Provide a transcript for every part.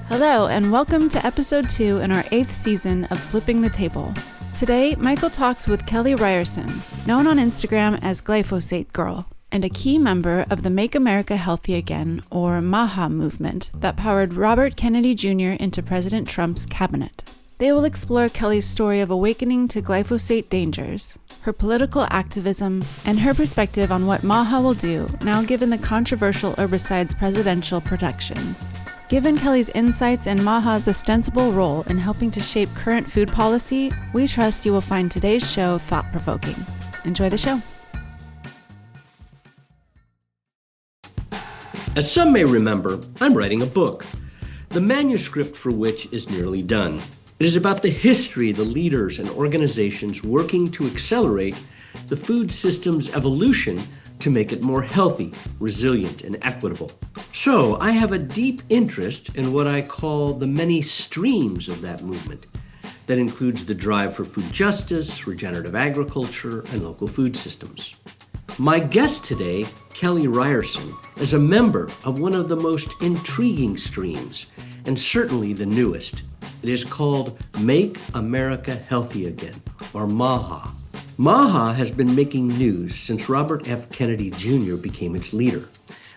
Hello, and welcome to episode 2 in our 8th season of Flipping the Table. Today, Michael talks with Kelly Ryerson, known on Instagram as Glyphosate Girl, and a key member of the Make America Healthy Again, or MAHA movement that powered Robert Kennedy Jr. into President Trump's cabinet. They will explore Kelly's story of awakening to glyphosate dangers, her political activism, and her perspective on what MAHA will do now given the controversial herbicide's presidential protections. Given Kelly's insights and MAHA's ostensible role in helping to shape current food policy, we trust you will find today's show thought-provoking. Enjoy the show. As some may remember, I'm writing a book, the manuscript for which is nearly done. It is about the history, the leaders, and organizations working to accelerate the food system's evolution to make it more healthy, resilient, and equitable. So I have a deep interest in what I call the many streams of that movement. That includes the drive for food justice, regenerative agriculture, and local food systems. My guest today, Kelly Ryerson, is a member of one of the most intriguing streams, and certainly the newest. It is called Make America Healthy Again, or MAHA. MAHA has been making news since Robert F. Kennedy Jr. became its leader,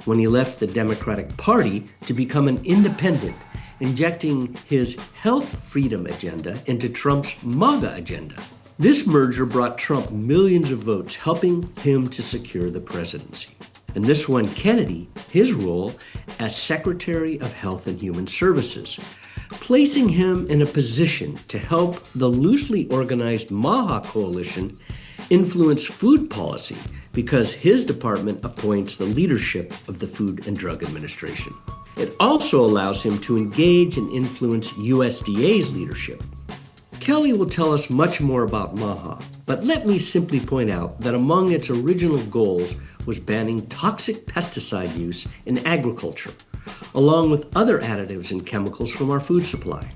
when he left the Democratic Party to become an independent, injecting his health freedom agenda into Trump's MAGA agenda. This merger brought Trump millions of votes, helping him to secure the presidency. And this won Kennedy his role as Secretary of Health and Human Services, placing him in a position to help the loosely organized MAHA coalition influence food policy because his department appoints the leadership of the Food and Drug Administration. It also allows him to engage and influence USDA's leadership. Kelly will tell us much more about MAHA, but let me simply point out that among its original goals was banning toxic pesticide use in agriculture, along with other additives and chemicals from our food supply.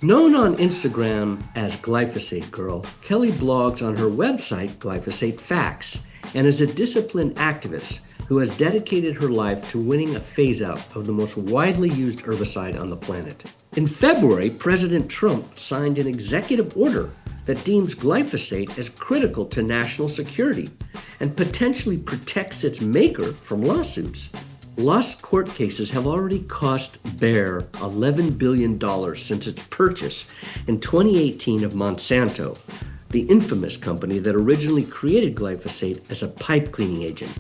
Known on Instagram as Glyphosate Girl, Kelly blogs on her website, Glyphosate Facts, and is a disciplined activist who has dedicated her life to winning a phase-out of the most widely used herbicide on the planet. In February, President Trump signed an executive order that deems glyphosate as critical to national security and potentially protects its maker from lawsuits. Lost court cases have already cost Bayer $11 billion since its purchase in 2018 of Monsanto, the infamous company that originally created glyphosate as a pipe cleaning agent.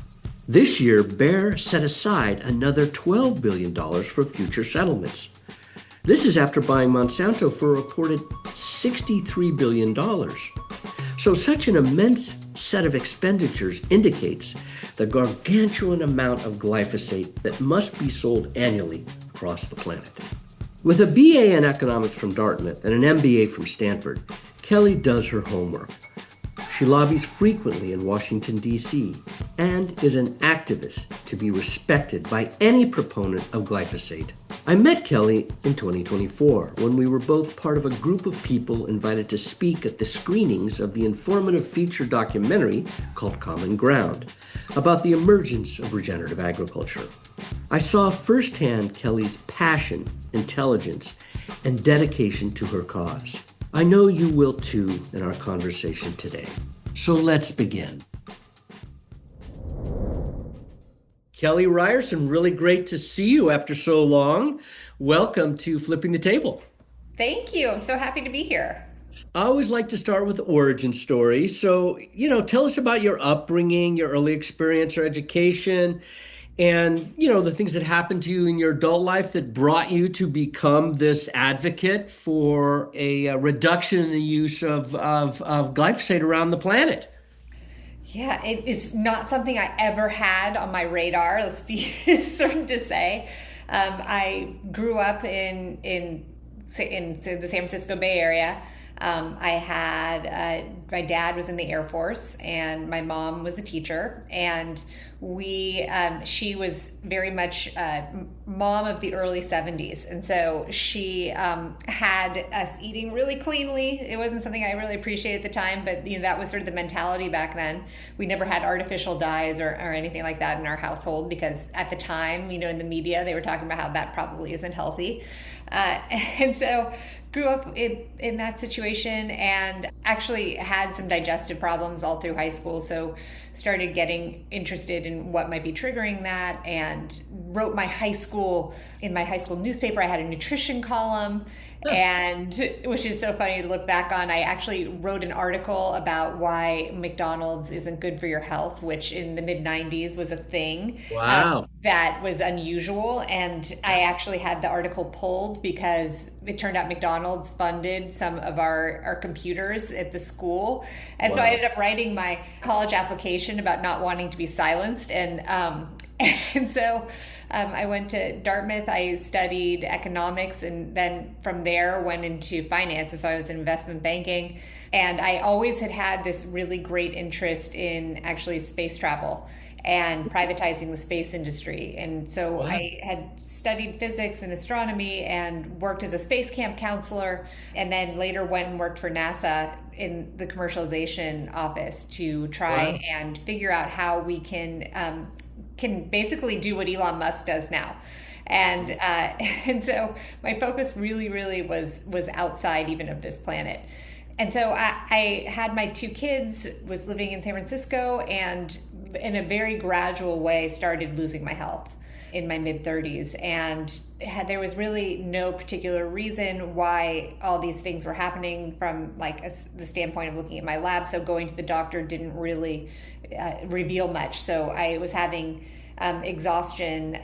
This year, Bayer set aside another $12 billion for future settlements. This is after buying Monsanto for a reported $63 billion. So such an immense set of expenditures indicates the gargantuan amount of glyphosate that must be sold annually across the planet. With a BA in economics from Dartmouth and an MBA from Stanford, Kelly does her homework. She lobbies frequently in Washington, D.C., and is an activist to be respected by any proponent of glyphosate. I met Kelly in 2024 when we were both part of a group of people invited to speak at the screenings of the informative feature documentary called Common Ground about the emergence of regenerative agriculture. I saw firsthand Kelly's passion, intelligence, and dedication to her cause. I know you will too in our conversation today. So let's begin. Kelly Ryerson, really great to see you after so long. Welcome to Flipping the Table. Thank you. I'm so happy to be here. I always like to start with the origin story. So, tell us about your upbringing, your early experience or education, and, the things that happened to you in your adult life that brought you to become this advocate for a reduction in the use of glyphosate around the planet. Yeah, it is not something I ever had on my radar, let's be certain to say. I grew up in the San Francisco Bay Area. My dad was in the Air Force and my mom was a teacher, and she was very much mom of the early 70s. And so she had us eating really cleanly. It wasn't something I really appreciated at the time, but that was sort of the mentality back then. We never had artificial dyes or anything like that in our household, because at the time, in the media, they were talking about how that probably isn't healthy. And so grew up in that situation, and actually had some digestive problems all through high school. So started getting interested in what might be triggering that, and wrote in my high school newspaper. I had a nutrition column, and which is so funny to look back on. I actually wrote an article about why McDonald's isn't good for your health, which in the mid 90s was a thing. Wow. That was unusual. And I actually had the article pulled because it turned out McDonald's funded some of our computers at the school. And so I ended up writing my college application about not wanting to be silenced. And so I went to Dartmouth. I studied economics, and then from there went into finance. And so I was in investment banking. And I always had this really great interest in actually space travel and privatizing the space industry. And so I had studied physics and astronomy and worked as a space camp counselor, and then later went and worked for NASA in the commercialization office to try and figure out how we can basically do what Elon Musk does now. And so my focus really was outside even of this planet. And so I had my 2 kids, was living in San Francisco, and in a very gradual way started losing my health in my mid-30s. And there was really no particular reason why all these things were happening from the standpoint of looking at my lab. So going to the doctor didn't really reveal much. So I was having exhaustion,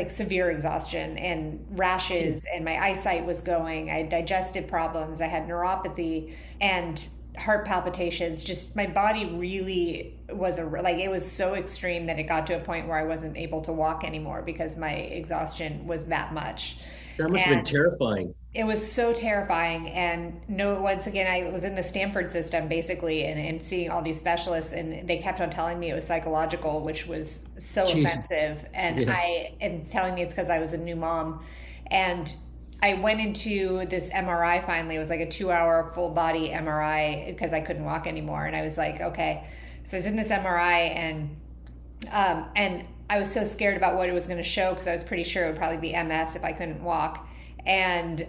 severe exhaustion and rashes, and my eyesight was going. I had digestive problems. I had neuropathy and heart palpitations. Just my body really was it was so extreme that it got to a point where I wasn't able to walk anymore because my exhaustion was that much. That must have been terrifying. It was so terrifying. And once again, I was in the Stanford system basically, and seeing all these specialists, and they kept on telling me it was psychological, which was so offensive. And telling me it's because I was a new mom. And I went into this MRI finally. It was like a 2-hour full body MRI because I couldn't walk anymore. And I was like, okay. So I was in this MRI, and I was so scared about what it was going to show because I was pretty sure it would probably be MS if I couldn't walk. And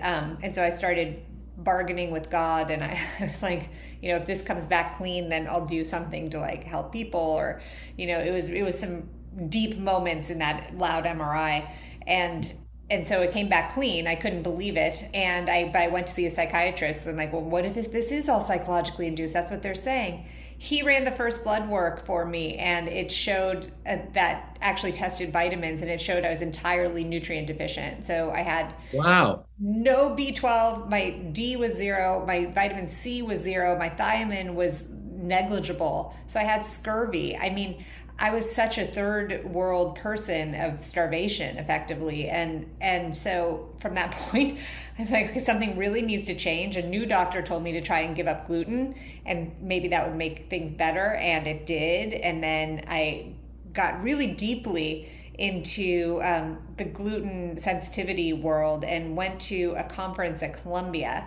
so I started bargaining with God, and I was like, if this comes back clean, then I'll do something to help people. Or, it was some deep moments in that loud MRI. And so it came back clean. I couldn't believe it. And I went to see a psychiatrist. I'm like, well, what if this is all psychologically induced? That's what they're saying. He ran the first blood work for me, and it showed that actually tested vitamins, and it showed I was entirely nutrient deficient. So I had no B12, my D was 0, my vitamin C was 0, my thiamine was negligible. So I had scurvy. I mean, I was such a third world person of starvation, effectively. And so from that point, I was like, okay, something really needs to change. A new doctor told me to try and give up gluten, and maybe that would make things better. And it did. And then I got really deeply into the gluten sensitivity world and went to a conference at Columbia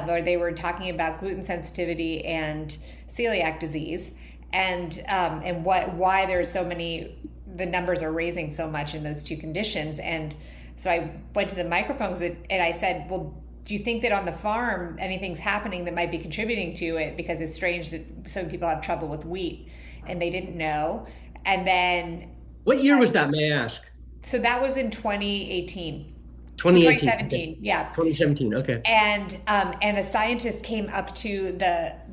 where they were talking about gluten sensitivity and celiac disease. And why there's so many, the numbers are raising so much in those 2 conditions. And so I went to the microphones and I said, well, do you think that on the farm anything's happening that might be contributing to it? Because it's strange that some people have trouble with wheat, and they didn't know. And then... What year was that, may I ask? So that was in 2018. 2017, okay. Yeah. 2017, okay. And a scientist came up to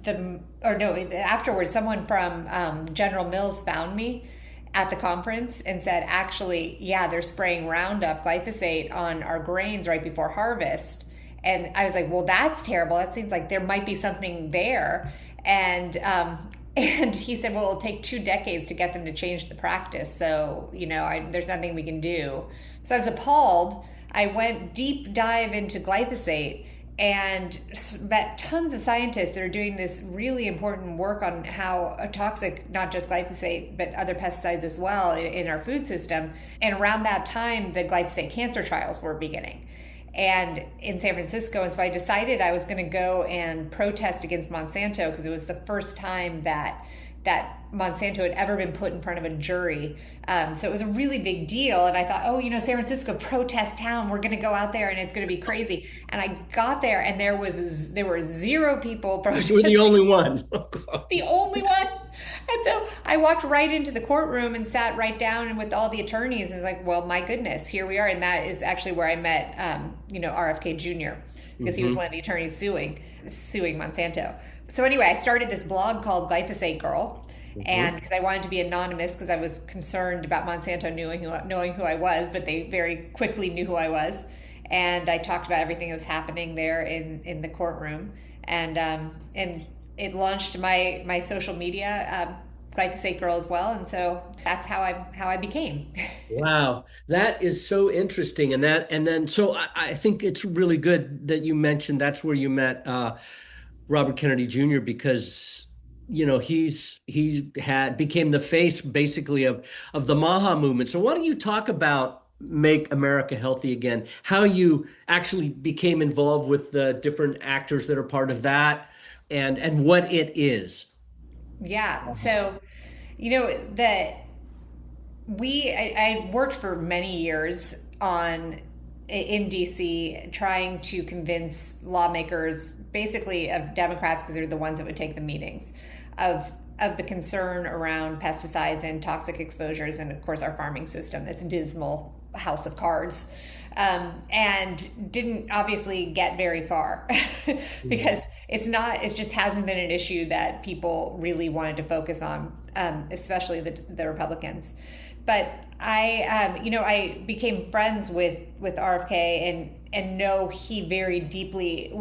afterwards, someone from General Mills found me at the conference and said, actually, yeah, they're spraying Roundup, glyphosate on our grains right before harvest. And I was like, well, that's terrible. That seems like there might be something there. And he said, well, it'll take 2 decades to get them to change the practice. So, there's nothing we can do. So I was appalled. I went deep dive into glyphosate and met tons of scientists that are doing this really important work on how toxic, not just glyphosate, but other pesticides as well in our food system. And around that time, the glyphosate cancer trials were beginning and in San Francisco. And so I decided I was going to go and protest against Monsanto because it was the first time that Monsanto had ever been put in front of a jury. So it was a really big deal. And I thought, San Francisco, protest town. We're going to go out there and it's going to be crazy. And I got there and there were 0 people protesting. You were the only one. The only one. And so I walked right into the courtroom and sat right down and with all the attorneys. And it's like, well, my goodness, here we are. And that is actually where I met, RFK Jr. because he was one of the attorneys suing Monsanto. So anyway, I started this blog called Glyphosate Girl, and because I wanted to be anonymous because I was concerned about Monsanto knowing who I was, but they very quickly knew who I was. And I talked about everything that was happening there in the courtroom, and it launched my social media, Glyphosate Girl as well, and so that's how I became. Wow, that is so interesting, and then I think it's really good that you mentioned that's where you met Robert Kennedy Jr. because he became the face basically of the MAHA movement. So why don't you talk about Make America Healthy Again? How you actually became involved with the different actors that are part of that, and what it is. Yeah. So, I worked for many years in DC trying to convince lawmakers, basically of Democrats, because they're the ones that would take the meetings, of the concern around pesticides and toxic exposures, and of course our farming system, that's a dismal house of cards. And didn't obviously get very far because it just hasn't been an issue that people really wanted to focus on, especially the Republicans. But I became friends with RFK and know he very deeply.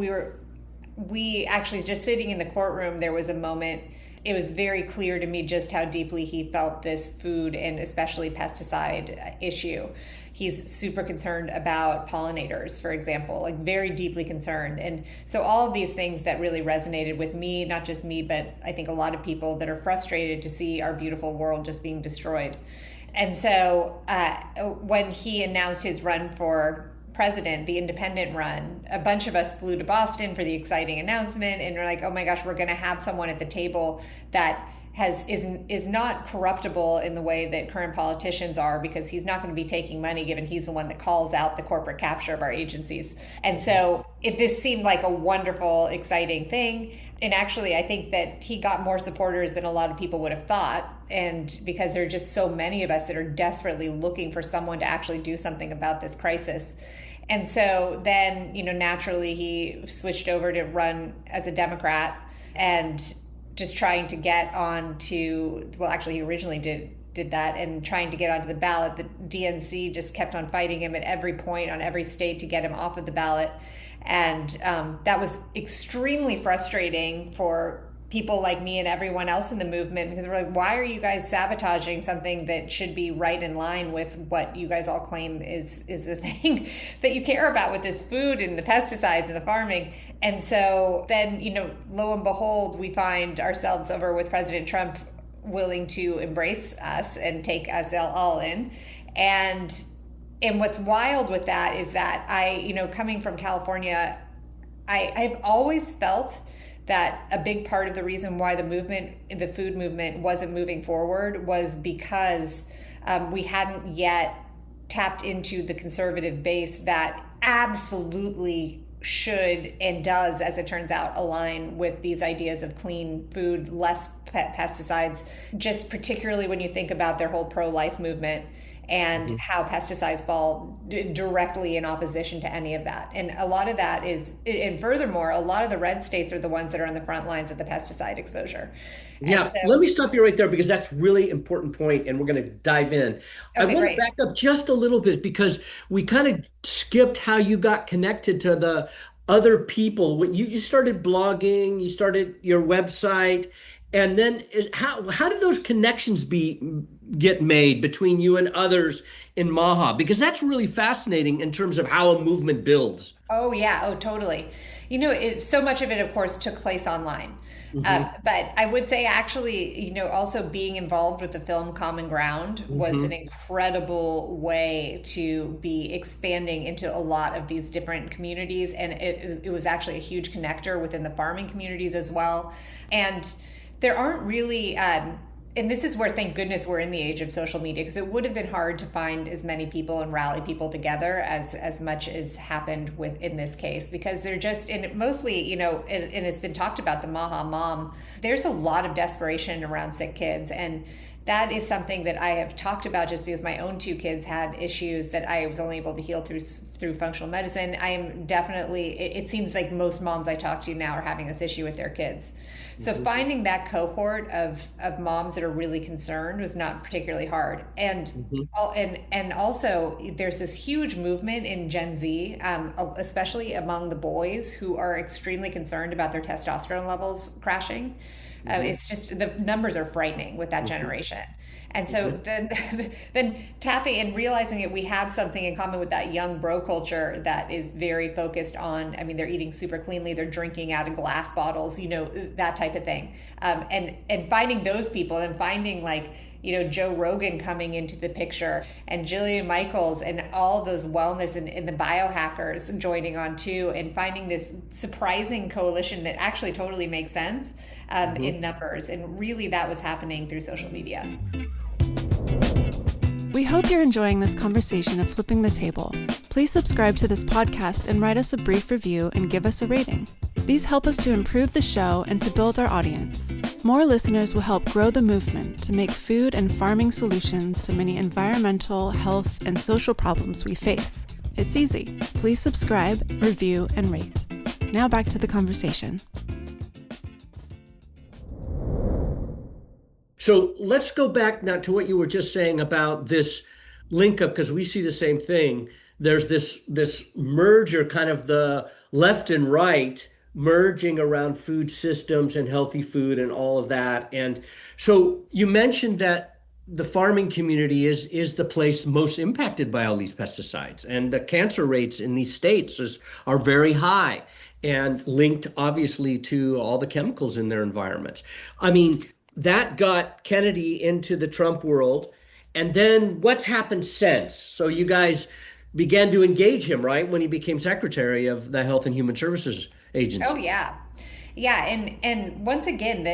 We actually, just sitting in the courtroom, there was a moment. It was very clear to me just how deeply he felt this food and especially pesticide issue. He's super concerned about pollinators, for example, like very deeply concerned. And so all of these things that really resonated with me, not just me, but I think a lot of people that are frustrated to see our beautiful world just being destroyed. And so when he announced his run for president, the independent run, a bunch of us flew to Boston for the exciting announcement, and we're like, oh my gosh, we're going to have someone at the table that is not corruptible in the way that current politicians are, because he's not going to be taking money, given he's the one that calls out the corporate capture of our agencies. And so this seemed like a wonderful, exciting thing. And actually, I think that he got more supporters than a lot of people would have thought. And because there are just so many of us that are desperately looking for someone to actually do something about this crisis. And so then, naturally he switched over to run as a Democrat and just trying to get on to, well, actually he originally did that, and trying to get onto the ballot. The DNC just kept on fighting him at every point on every state to get him off of the ballot. And that was extremely frustrating for people like me and everyone else in the movement, because we're like, why are you guys sabotaging something that should be right in line with what you guys all claim is the thing that you care about with this food and the pesticides and the farming? And so then, lo and behold, we find ourselves over with President Trump willing to embrace us and take us all in. And what's wild with that is that coming from California, I've always felt that a big part of the reason why the food movement wasn't moving forward was because we hadn't yet tapped into the conservative base that absolutely should and does, as it turns out, align with these ideas of clean food, less pesticides, just particularly when you think about their whole pro-life movement and how pesticides fall directly in opposition to any of that. And a lot of that and furthermore, a lot of the red states are the ones that are on the front lines of the pesticide exposure. Yeah, let me stop you right there, because that's really important point, and we're going to dive in. I want to back up just a little bit, because we kind of skipped how you got connected to the other people. When you started blogging, you started your website, and then how did those connections get made between you and others in MAHA? Because that's really fascinating in terms of how a movement builds. Oh, yeah. Oh, totally. So much of it, of course, took place online. But I would say actually, also being involved with the film Common Ground was an incredible way to be expanding into a lot of these different communities. And it was actually a huge connector within the farming communities as well. And there aren't really, and this is where, thank goodness, we're in the age of social media, because it would have been hard to find as many people and rally people together as much as happened in this case, because they're just, and mostly, and it's been talked about, the MAHA mom, there's a lot of desperation around sick kids. And that is something that I have talked about just because my own two kids had issues that I was only able to heal through functional medicine. I am definitely, it seems like most moms I talk to now are having this issue with their kids. So finding that cohort of moms that are really concerned was not particularly hard. And and also there's this huge movement in Gen Z, especially among the boys, who are extremely concerned about their testosterone levels crashing. It's just, the numbers are frightening with that generation. And so then tapping and realizing that we have something in common with that young bro culture that is very focused on, they're eating super cleanly, they're drinking out of glass bottles, that type of thing. And finding those people, and finding Joe Rogan coming into the picture, and Jillian Michaels, and all those wellness and the biohackers joining on too, and finding this surprising coalition that actually totally makes sense in numbers. And really that was happening through social media. We hope you're enjoying this conversation of Flipping the Table. Please subscribe to this podcast and write us a brief review and give us a rating. These help us to improve the show and to build our audience. More listeners will help grow the movement to make food and farming solutions to many environmental, health, and social problems we face. It's easy. Please subscribe, review, and rate. Now back to the conversation. So let's go back now to what you were just saying about this link up, because we see the same thing. There's this merger, kind of the left and right merging around food systems and healthy food and all of that. And so you mentioned that the farming community is the place most impacted by all these pesticides, and the cancer rates in these states are very high and linked obviously to all the chemicals in their environments. That got Kennedy into the Trump world. And then what's happened since? So you guys began to engage him, right, when he became secretary of the Health and Human Services Agency. Oh, yeah. Yeah. And once again,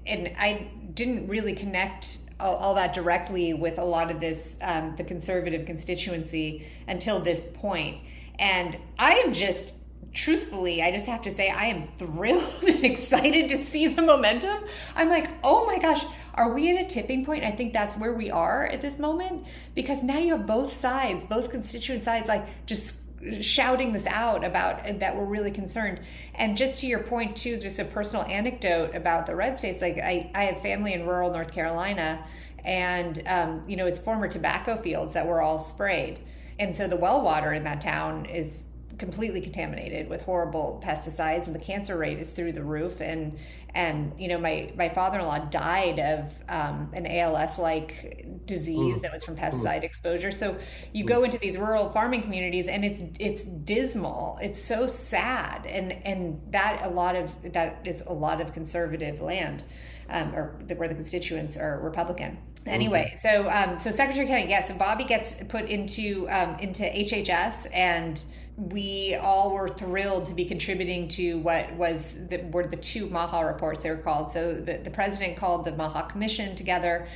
and I didn't really connect all that directly with a lot of this, the conservative constituency until this point. And I am just, truthfully, I just have to say, I am thrilled and excited to see the momentum. I'm like, oh my gosh, are we at a tipping point? I think that's where we are at this moment, because now you have both sides, both constituent sides, just shouting this out about that we're really concerned. And just to your point too, just a personal anecdote about the red states, I have family in rural North Carolina, and it's former tobacco fields that were all sprayed. And so the well water in that town is completely contaminated with horrible pesticides, and the cancer rate is through the roof. And my father-in-law died of an ALS-like disease that was from pesticide exposure. So you go into these rural farming communities, and it's dismal. It's so sad, and that is a lot of conservative land, or where the constituents are Republican. Anyway, so Secretary Kennedy, so Bobby gets put into HHS, and we all were thrilled to be contributing to what were the two MAHA reports, they were called. So the president called the MAHA commission together,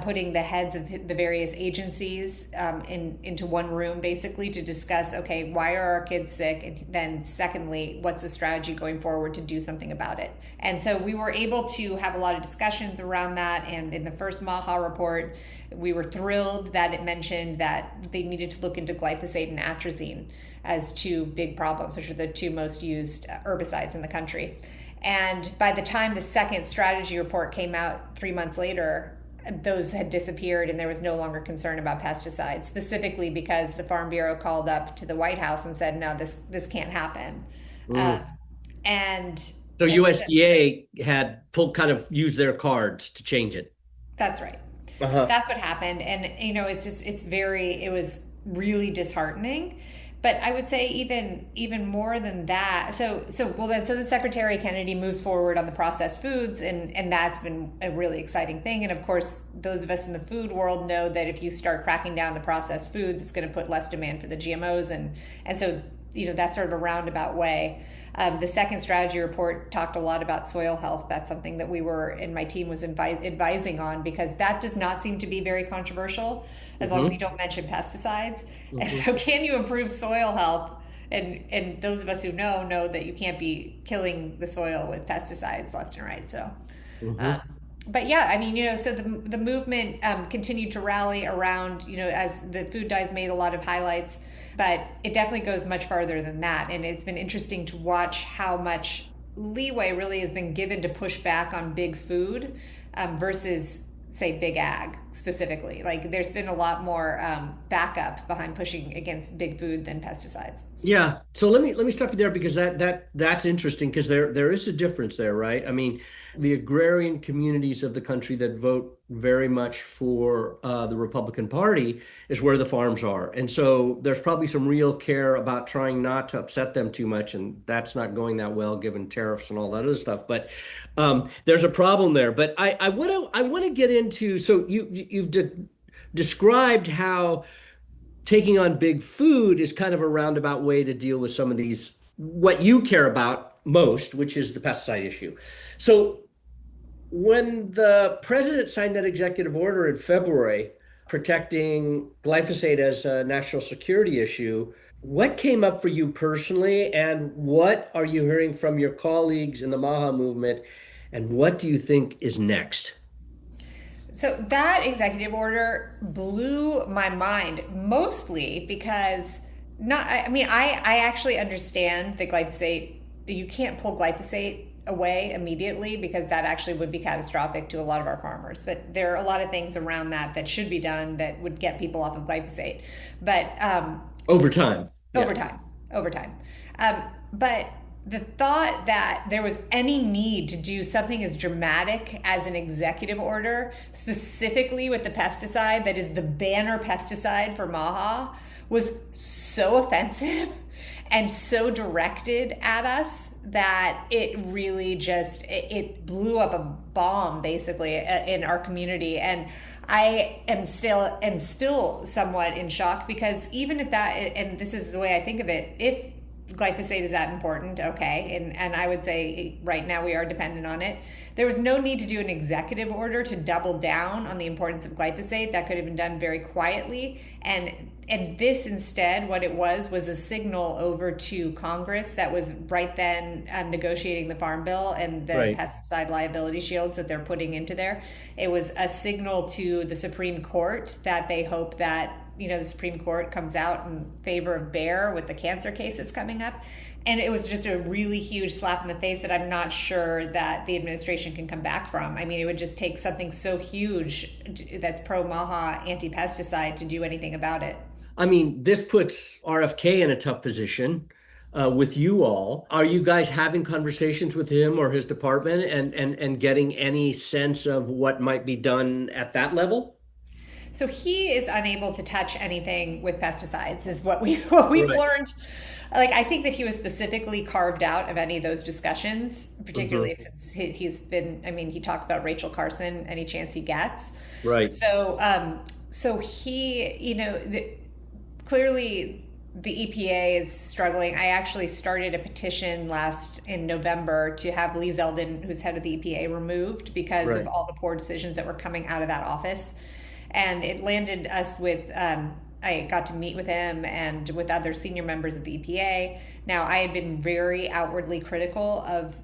putting the heads of the various agencies into one room, basically to discuss, okay, why are our kids sick? And then secondly, what's the strategy going forward to do something about it? And so we were able to have a lot of discussions around that. And in the first MAHA report, we were thrilled that it mentioned that they needed to look into glyphosate and atrazine as two big problems, which are the two most used herbicides in the country. And by the time the second strategy report came out 3 months later, those had disappeared, and there was no longer concern about pesticides, specifically because the Farm Bureau called up to the White House and said, no, this can't happen. So USDA had used their cards to change it. That's right. That's what happened. And, it was really disheartening. But I would say even more than that. So the Secretary Kennedy moves forward on the processed foods, and that's been a really exciting thing. And of course, those of us in the food world know that if you start cracking down the processed foods, it's going to put less demand for the GMOs, and so that's sort of a roundabout way. The second strategy report talked a lot about soil health. That's something that we were, and my team was advising on, because that does not seem to be very controversial as long as you don't mention pesticides. And so can you improve soil health? And those of us who know that you can't be killing the soil with pesticides left and right. So, but yeah, I mean, so the movement continued to rally around, as the food dyes made a lot of highlights. But it definitely goes much farther than that. And it's been interesting to watch how much leeway really has been given to push back on big food versus, say, big ag specifically. Like, there's been a lot more backup behind pushing against big food than pesticides. Yeah. So let me stop you there, because that's interesting, because there is a difference there, right? I mean, the agrarian communities of the country that vote very much for the Republican Party is where the farms are. And so there's probably some real care about trying not to upset them too much. And that's not going that well, given tariffs and all that other stuff. But there's a problem there. But I want to get into, so you've described how taking on big food is kind of a roundabout way to deal with some of these, what you care about most, which is the pesticide issue. So when the president signed that executive order in February protecting glyphosate as a national security issue, what came up for you personally, and what are you hearing from your colleagues in the MAHA movement, and what do you think is next? So that executive order blew my mind, mostly because I actually understand that glyphosate, you can't pull glyphosate away immediately, because that actually would be catastrophic to a lot of our farmers. But there are a lot of things around that should be done that would get people off of glyphosate. But over time. But the thought that there was any need to do something as dramatic as an executive order, specifically with the pesticide that is the banner pesticide for MAHA, was so offensive and so directed at us that it really just, it blew up a bomb basically in our community. And I am still somewhat in shock, because even if that, and this is the way I think of it, if glyphosate is that important, okay, and I would say right now we are dependent on it. There was no need to do an executive order to double down on the importance of glyphosate. That could have been done very quietly, and this instead, what it was a signal over to Congress that was right then negotiating the Farm Bill and the pesticide liability shields that they're putting into there. It was a signal to the Supreme Court that they hope that the Supreme Court comes out in favor of Bayer with the cancer cases coming up. And it was just a really huge slap in the face that I'm not sure that the administration can come back from. I mean, it would just take something so huge that's pro-MAHA anti-pesticide to do anything about it. I mean, this puts RFK in a tough position with you all. Are you guys having conversations with him or his department and getting any sense of what might be done at that level? So he is unable to touch anything with pesticides, is what we've learned. Like, I think that he was specifically carved out of any of those discussions, particularly since he's been, he talks about Rachel Carson any chance he gets. Right. So he, clearly the EPA is struggling. I actually started a petition in November to have Lee Zeldin, who's head of the EPA, removed because of all the poor decisions that were coming out of that office. And it landed us with, I got to meet with him and with other senior members of the EPA. Now, I had been very outwardly critical of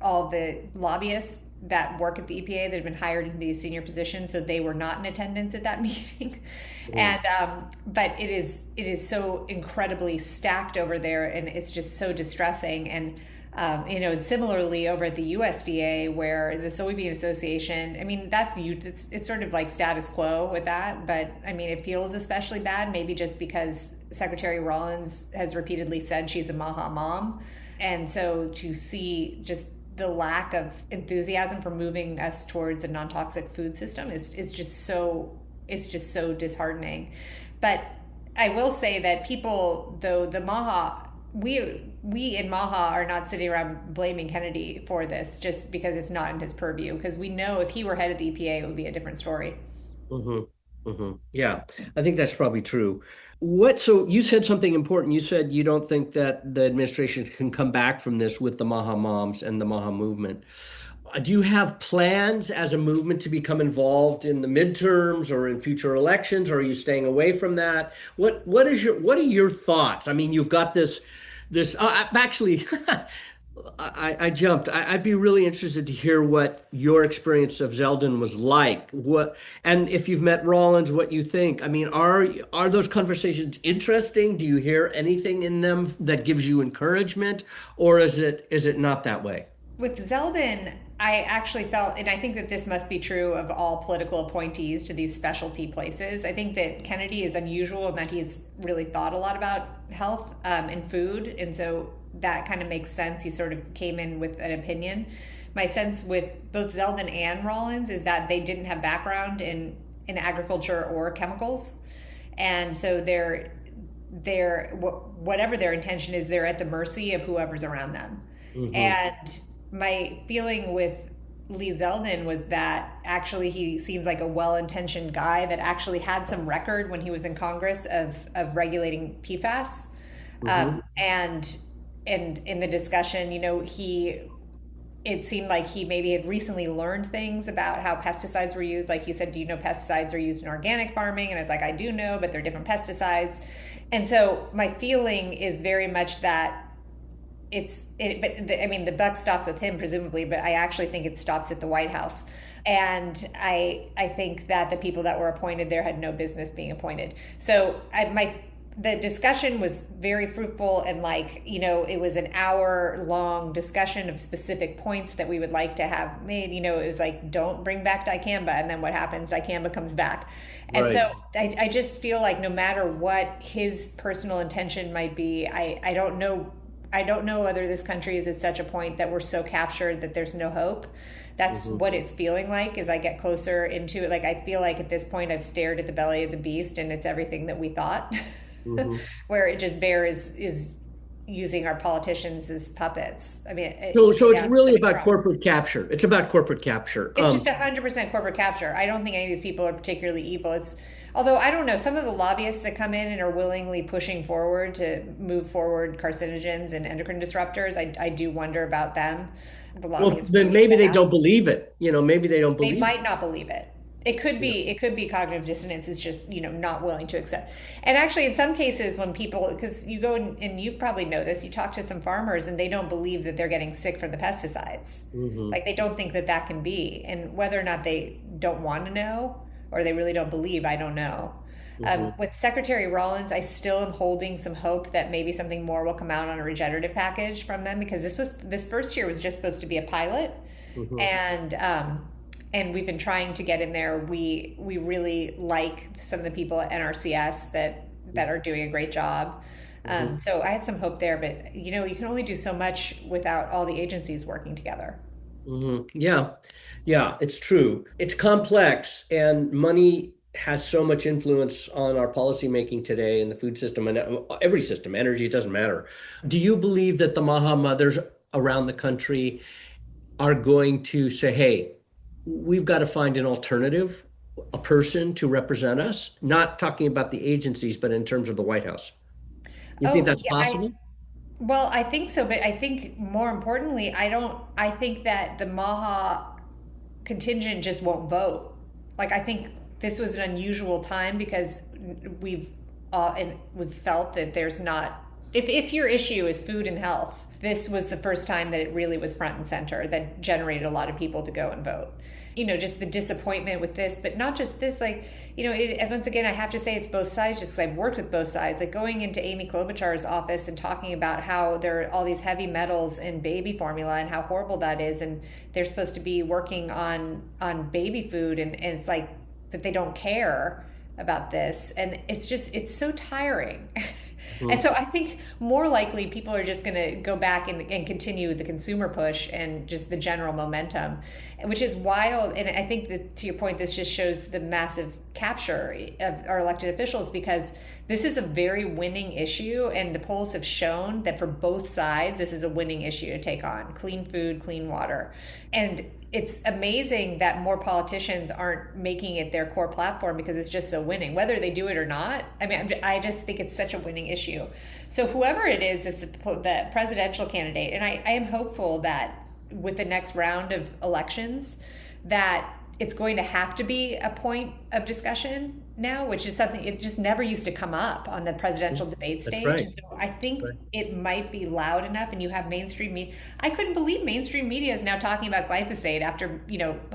all the lobbyists that work at the EPA that have been hired into these senior positions, so they were not in attendance at that meeting. And but it is so incredibly stacked over there, and it's just so distressing. And and similarly over at the USDA, where the Soybean Association, it's sort of like status quo with that, but it feels especially bad, maybe just because Secretary Rollins has repeatedly said she's a MAHA mom. And so to see just the lack of enthusiasm for moving us towards a non-toxic food system is just so disheartening. But I will say that people, though, the MAHA, we in MAHA are not sitting around blaming Kennedy for this just because it's not in his purview, because we know if he were head of the EPA, it would be a different story. Yeah, I think that's probably true. So you said something important. You said you don't think that the administration can come back from this with the MAHA moms and the MAHA movement. Do you have plans as a movement to become involved in the midterms or in future elections, or are you staying away from that? What are your thoughts? I mean, you've got actually I jumped. I'd be really interested to hear what your experience of Zeldin was like. And if you've met Rollins, what you think. I mean, are those conversations interesting? Do you hear anything in them that gives you encouragement, or is it not that way? With Zeldin, I actually felt, and I think that this must be true of all political appointees to these specialty places. I think that Kennedy is unusual in that he's really thought a lot about health and food, and so that kind of makes sense. He sort of came in with an opinion. My sense with both Zeldin and Rollins is that they didn't have background in agriculture or chemicals, and so whatever their intention is, they're at the mercy of whoever's around them. And my feeling with Lee Zeldin was that actually he seems like a well-intentioned guy that actually had some record when he was in Congress of regulating PFAS. And in the discussion, it seemed like he maybe had recently learned things about how pesticides were used. Like he said, do you know pesticides are used in organic farming? And I was like, I do know, but they're different pesticides. And so my feeling is very much that the buck stops with him presumably, but I actually think it stops at the White House. And I think that the people that were appointed there had no business being appointed. So the discussion was very fruitful, and it was an hour-long discussion of specific points that we would like to have made. It was like, don't bring back dicamba, and then what happens? Dicamba comes back. And Right. so I just feel like no matter what his personal intention might be, I don't know whether this country is at such a point that we're so captured that there's no hope. That's what it's feeling like as I get closer into it. Like, I feel like at this point I've stared at the belly of the beast and it's everything that we thought. Where it just is using our politicians as puppets. I mean, So it's really about corporate capture. It's about corporate capture. It's just 100% corporate capture. I don't think any of these people are particularly evil. Although I don't know, some of the lobbyists that come in and are willingly pushing forward to move forward carcinogens and endocrine disruptors, I do wonder about them. The lobbyists. Well, then maybe they don't believe it. Maybe they don't believe They might not believe it. It could be cognitive dissonance is just, not willing to accept. And actually in some cases when people, because you go and you probably know this, you talk to some farmers and they don't believe that they're getting sick from the pesticides. Like they don't think that can be. And whether or not they don't want to know or they really don't believe, I don't know. With Secretary Rollins, I still am holding some hope that maybe something more will come out on a regenerative package from them, because this first year was just supposed to be a pilot. And we've been trying to get in there. We really like some of the people at NRCS that are doing a great job. So I have some hope there, but you can only do so much without all the agencies working together. Yeah, it's true. It's complex, and money has so much influence on our policymaking today in the food system and every system, energy, it doesn't matter. Do you believe that the MAHA mothers around the country are going to say, hey, we've got to find an alternative, a person to represent us, not talking about the agencies, but in terms of the White House? You think that's possible? Well, I think so, but I think more importantly, I think that the MAHA contingent just won't vote. Like, I think this was an unusual time because we've felt that there's not, if your issue is food and health, this was the first time that it really was front and center that generated a lot of people to go and vote. Just the disappointment with this, but not just this, once again, I have to say it's both sides, just because I've worked with both sides. Like going into Amy Klobuchar's office and talking about how there are all these heavy metals in baby formula and how horrible that is, and they're supposed to be working on baby food, and it's like that they don't care about this, and it's so tiring. And so I think more likely people are just going to go back and continue the consumer push and just the general momentum, which is wild. And I think that, to your point, this just shows the massive capture of our elected officials, because this is a very winning issue. And the polls have shown that for both sides, this is a winning issue to take on: clean food, clean water. And it's amazing that more politicians aren't making it their core platform, because it's just so winning, whether they do it or not. I mean, I just think it's such a winning issue. So whoever it is that's the presidential candidate, and I am hopeful that with the next round of elections, that it's going to have to be a point of discussion now, which is something it just never used to come up on the presidential debate stage. Right. And so I think it might be loud enough, and you have mainstream media. I couldn't believe mainstream media is now talking about glyphosate after,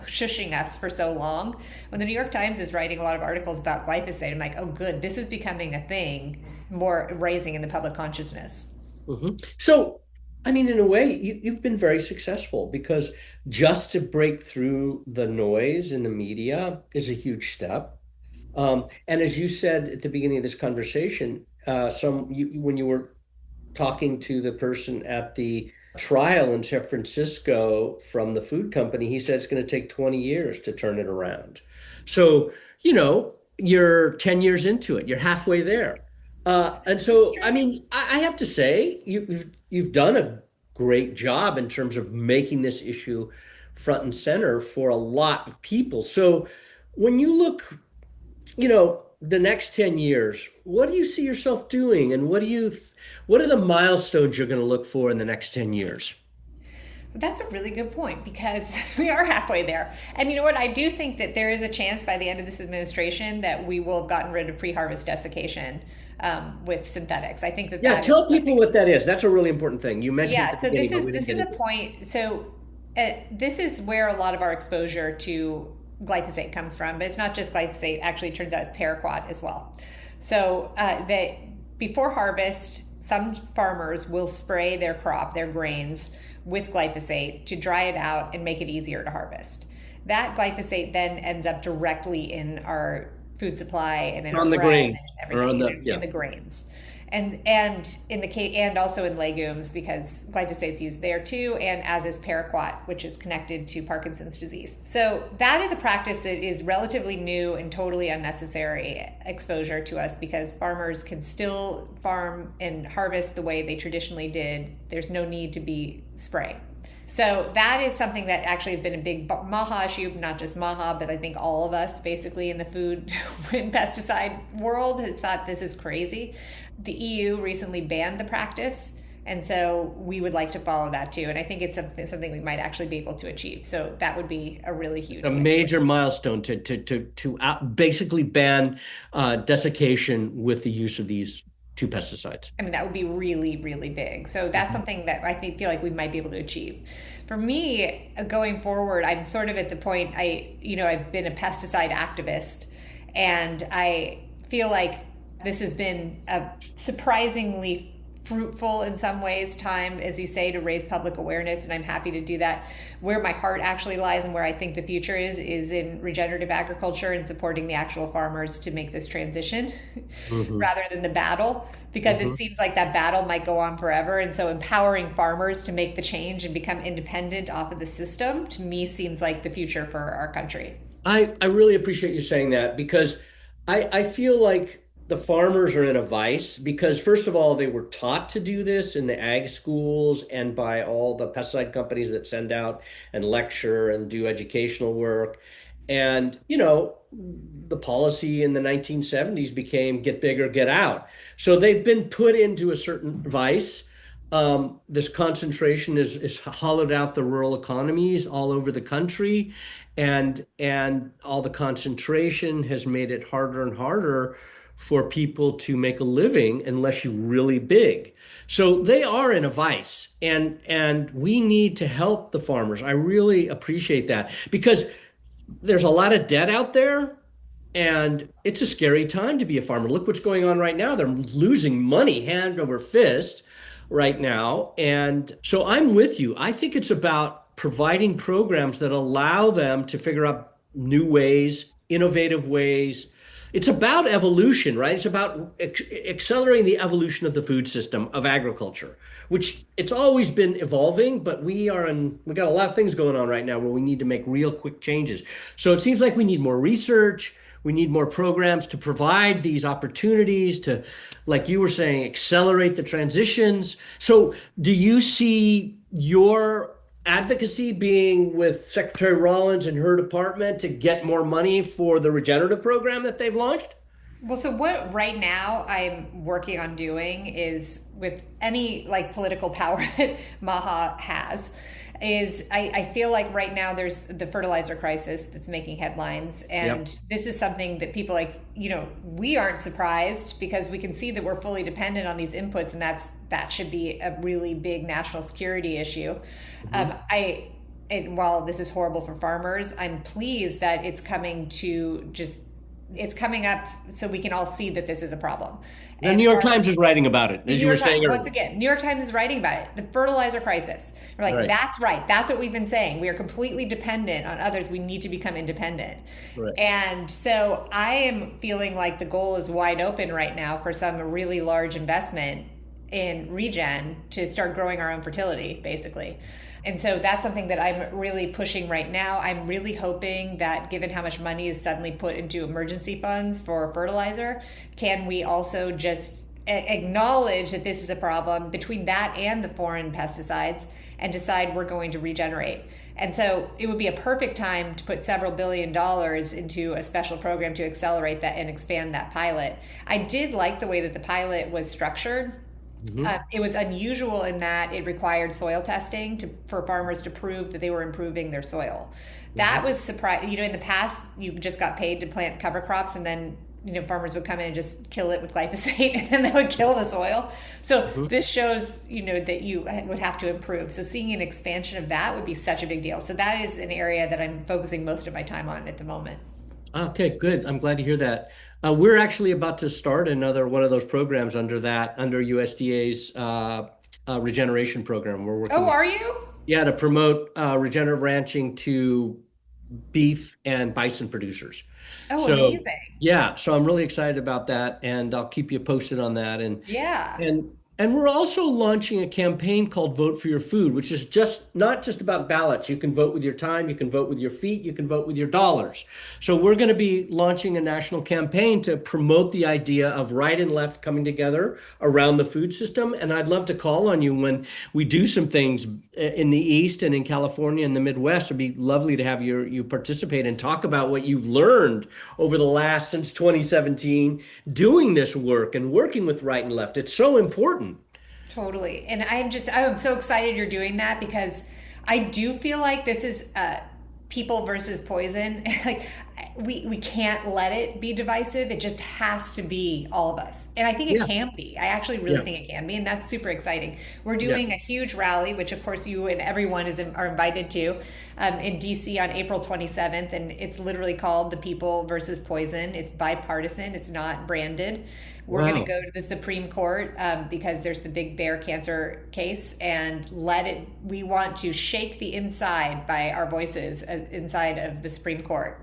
shushing us for so long. When the New York Times is writing a lot of articles about glyphosate, I'm like, oh, good, this is becoming a thing, more raising in the public consciousness. Mm-hmm. So, I mean, in a way, you've been very successful, because just to break through the noise in the media is a huge step. And as you said at the beginning of this conversation, when you were talking to the person at the trial in San Francisco from the food company, he said it's going to take 20 years to turn it around. So, you're 10 years into it, you're halfway there. And so, I mean, I have to say, you've done a great job in terms of making this issue front and center for a lot of people. So when you look, the next 10 years, what do you see yourself doing? And what are the milestones you're going to look for in the next 10 years? That's a really good point, because we are halfway there. And you know what? I do think that there is a chance by the end of this administration that we will have gotten rid of pre-harvest desiccation with synthetics. I think that. Yeah, tell people what that is. That's a really important thing. You mentioned. Yeah, so this is a point. So this is where a lot of our exposure to glyphosate comes from, but it's not just glyphosate. Actually, it turns out it's paraquat as well. So before harvest, some farmers will spray their crop, their grains, with glyphosate to dry it out and make it easier to harvest. That glyphosate then ends up directly in our food supply and in our bread and everything, in the grains. And in the case, and also in legumes, because glyphosate's used there too, and as is paraquat, which is connected to Parkinson's disease. So that is a practice that is relatively new and totally unnecessary exposure to us, because farmers can still farm and harvest the way they traditionally did. There's no need to be spraying. So that is something that actually has been a big MAHA issue, not just MAHA, but I think all of us basically in the food and pesticide world has thought this is crazy. The EU recently banned the practice, and so we would like to follow that too. And I think it's something we might actually be able to achieve. So that would be a really huge, major milestone to basically ban desiccation with the use of these two pesticides. I mean, that would be really, really big. So that's something that I feel like we might be able to achieve. For me, going forward, I'm sort of at the point, I've been a pesticide activist, and I feel like this has been a surprisingly fruitful in some ways time, as you say, to raise public awareness, and I'm happy to do that. Where my heart actually lies and where I think the future is in regenerative agriculture and supporting the actual farmers to make this transition rather than the battle, because it seems like that battle might go on forever. And so empowering farmers to make the change and become independent off of the system, to me, seems like the future for our country. I really appreciate you saying that, because I feel like the farmers are in a vice, because first of all, they were taught to do this in the ag schools and by all the pesticide companies that send out and lecture and do educational work. And, the policy in the 1970s became get big or get out. So they've been put into a certain vice. This concentration is hollowed out the rural economies all over the country. And all the concentration has made it harder and harder for people to make a living unless you're really big. So they are in a vice, and we need to help the farmers. I really appreciate that, because there's a lot of debt out there, and it's a scary time to be a farmer. Look what's going on right now. They're losing money hand over fist right now. And so I'm with you. I think it's about providing programs that allow them to figure out new ways, innovative ways, it's about evolution, right? It's about accelerating the evolution of the food system of agriculture, which it's always been evolving, but we got a lot of things going on right now where we need to make real quick changes. So it seems like we need more research. We need more programs to provide these opportunities to, like you were saying, accelerate the transitions. So do you see your advocacy being with Secretary Rollins and her department to get more money for the regenerative program that they've launched? Well, so what right now I'm working on doing is with any like political power that MAHA has is I feel like right now there's the fertilizer crisis that's making headlines. And this is something that people like, we aren't surprised because we can see that we're fully dependent on these inputs, and that should be a really big national security issue. And while this is horrible for farmers, I'm pleased that it's coming up so we can all see that this is a problem. The New York Times is writing about it, as you were saying earlier. Once again, New York Times is writing about it. The fertilizer crisis. We're like, Right. That's right. That's what we've been saying. We are completely dependent on others. We need to become independent. Right. And so I am feeling like the goal is wide open right now for some really large investment in regen to start growing our own fertility, basically. And so that's something that I'm really pushing right now. I'm really hoping that given how much money is suddenly put into emergency funds for fertilizer, can we also just acknowledge that this is a problem between that and the foreign pesticides and decide we're going to regenerate. And so it would be a perfect time to put several $billion into a special program to accelerate that and expand that pilot. I did like the way that the pilot was structured. It was unusual in that it required soil testing for farmers to prove that they were improving their soil. That was surprising. In the past, you just got paid to plant cover crops, and then farmers would come in and just kill it with glyphosate, and then they would kill the soil. So this shows that you would have to improve. So seeing an expansion of that would be such a big deal. So that is an area that I'm focusing most of my time on at the moment. Okay, good. I'm glad to hear that. We're actually about to start another one of those programs under USDA's regeneration program. We're working. Oh, are you? Yeah, to promote regenerative ranching to beef and bison producers. Oh, amazing. Yeah, so I'm really excited about that, and I'll keep you posted on that. And we're also launching a campaign called Vote for Your Food, which is not just about ballots. You can vote with your time, you can vote with your feet, you can vote with your dollars. So we're going to be launching a national campaign to promote the idea of right and left coming together around the food system. And I'd love to call on you when we do some things in the East and in California and the Midwest. It'd be lovely to have you participate and talk about what you've learned over the since 2017, doing this work and working with right and left. It's so important. Totally. And I'm so excited you're doing that because I do feel like this is people versus poison. Like we can't let it be divisive. It just has to be all of us. And I think it can be. I actually really think it can be. And that's super exciting. We're doing a huge rally, which of course you and everyone are invited to in DC on April 27th. And it's literally called The People versus Poison. It's bipartisan. It's not branded. We're going to go to the Supreme Court because there's the big bear cancer case and we want to shake the inside by our voices inside of the Supreme Court.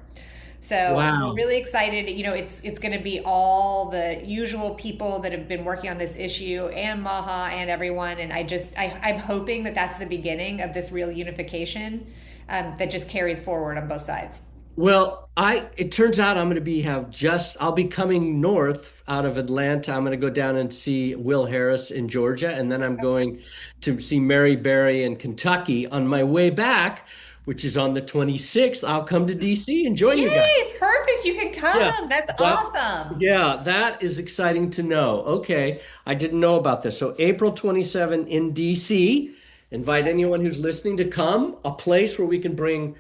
So we're really excited. It's going to be all the usual people that have been working on this issue and MAHA and everyone. And I'm hoping that that's the beginning of this real unification that just carries forward on both sides. Well, it turns out I'm going to I'll be coming north out of Atlanta. I'm going to go down and see Will Harris in Georgia, and then I'm going to see Mary Berry in Kentucky. On my way back, which is on the 26th, I'll come to DC and join you guys. Yay, perfect. You can come. Yeah, That's awesome. Yeah, that is exciting to know. Okay, I didn't know about this. So April 27 in DC. Invite anyone who's listening to come, a place where we can bring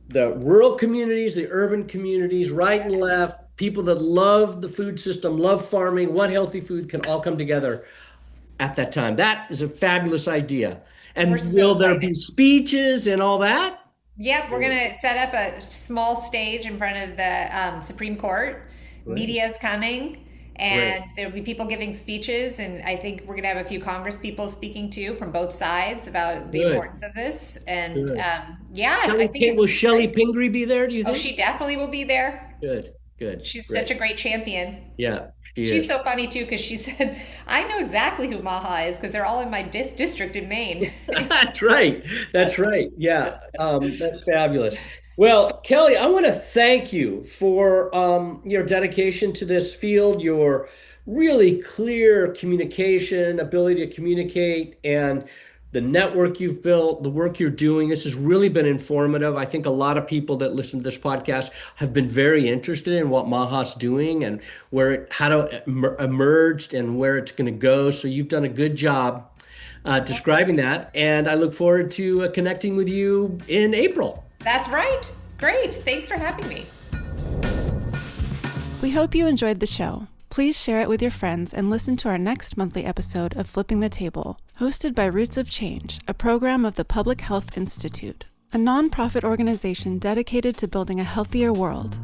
the rural communities, the urban communities, right and left, people that love the food system, love farming, want healthy food, can all come together at that time. That is a fabulous idea. And will there be speeches and all that? Yep, we're going to set up a small stage in front of the Supreme Court. Right. Media's coming. And there'll be people giving speeches, and I think we're going to have a few Congress people speaking too from both sides about the importance of this. And I think will Shelley Pingree be there? Do you think? Oh, she definitely will be there. Good. Good. She's Great. such a great champion. Yeah. She's so funny too because she said, "I know exactly who MAHA is because they're all in my district in Maine." That's right. That's right. Yeah. That's fabulous. Well, Kelly, I want to thank you for your dedication to this field, your really clear communication, ability to communicate, and the network you've built, the work you're doing. This has really been informative. I think a lot of people that listen to this podcast have been very interested in what MAHA's doing and how it emerged and where it's going to go. So you've done a good job describing that. And I look forward to connecting with you in April. That's right. Great. Thanks for having me. We hope you enjoyed the show. Please share it with your friends and listen to our next monthly episode of Flipping the Table, hosted by Roots of Change, a program of the Public Health Institute, a nonprofit organization dedicated to building a healthier world.